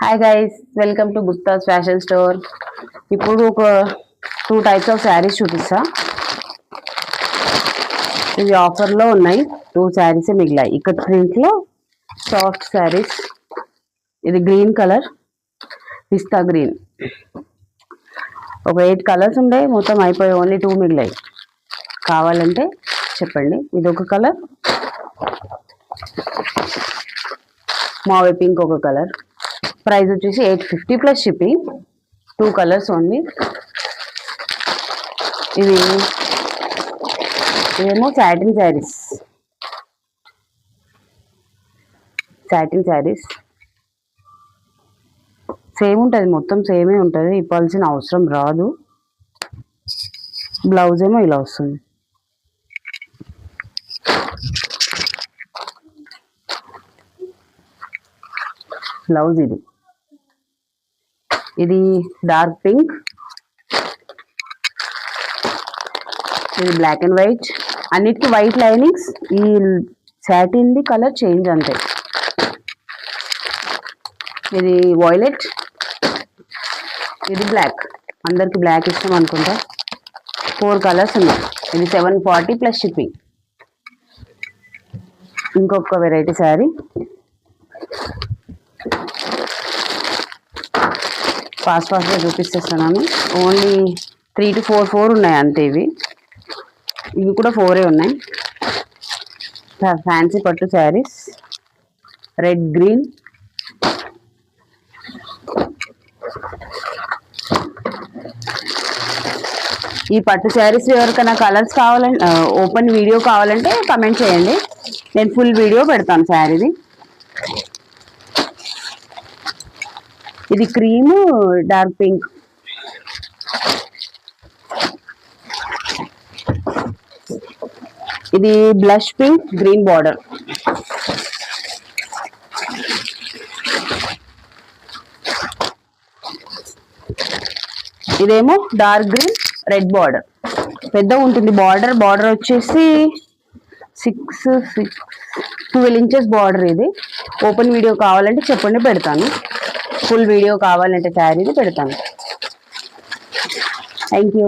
Hi guys, welcome to Gupta's fashion store. ఇప్పుడు ఒక 2 types of saris చూపిస్తా. ఇవి ఆఫర్లో ఉన్నాయి. 2 శారీస్ మిగిలాయి. ఇక్కడ ప్రింట్లో సాఫ్ట్ శారీస్. ఇది గ్రీన్ కలర్, పిస్తా గ్రీన్. ఒక 8 కలర్స్ ఉండే, మొత్తం అయిపోయి ఓన్లీ 2 మిగిలాయి. కావాలంటే చెప్పండి. ఇది ఒక కలర్, మావే పింక్ ఒక కలర్. ప్రైస్ వచ్చేసి 850 ప్లస్ షిప్పింగ్. 2 colours only. ఇదేమో సాటిన్ శారీస్. సేమ్ ఉంటుంది, మొత్తం సేమే ఉంటుంది, ఇప్పాల్సిన అవసరం రాదు. బ్లౌజ్ ఏమో ఇలా వస్తుంది. బ్లౌజ్ ఇది డార్క్ పింక్, ఇది బ్లాక్ అండ్ వైట్. అన్నిటికీ వైట్ లైనింగ్స్. ఈ సాటిన్ ది కలర్ చేంజ్ అంతే. ఇది వైలెట్, ఇది బ్లాక్. అందరికి బ్లాక్ ఇష్టం అనుకుంటా. 4 కలర్స్ ఉన్నాయి. ఇది 740 ప్లస్ షిప్పింగ్. ఇంకొక వెరైటీ శారీ. ఫాస్ట్గా చూపిస్తున్నాను. ఓన్లీ 3 to 4 ఉన్నాయి అంతే. ఇవి కూడా 4 ఉన్నాయి. ఫ్యాన్సీ పట్టు శారీస్, రెడ్ గ్రీన్. ఈ పట్టు శారీస్ ఎవరికైనా కలర్స్ కావాలంటే, ఓపెన్ వీడియో కావాలంటే కమెంట్ చేయండి, నేను ఫుల్ వీడియో పెడతాను శారీది. ఇది క్రీమ్, డార్క్ పింక్. ఇది బ్లష్ పింక్, గ్రీన్ బార్డర్. ఇదేమో డార్క్ గ్రీన్, రెడ్ బార్డర్. పెద్దగా ఉంటుంది బార్డర్. బార్డర్ వచ్చేసి 12 ఇంచెస్ బార్డర్. ఇది ఓపెన్ వీడియో కావాలంటే చెప్పండి, పెడతాను. ఫుల్ వీడియో కావాలంటే శారీది పెడతాను. Thank you.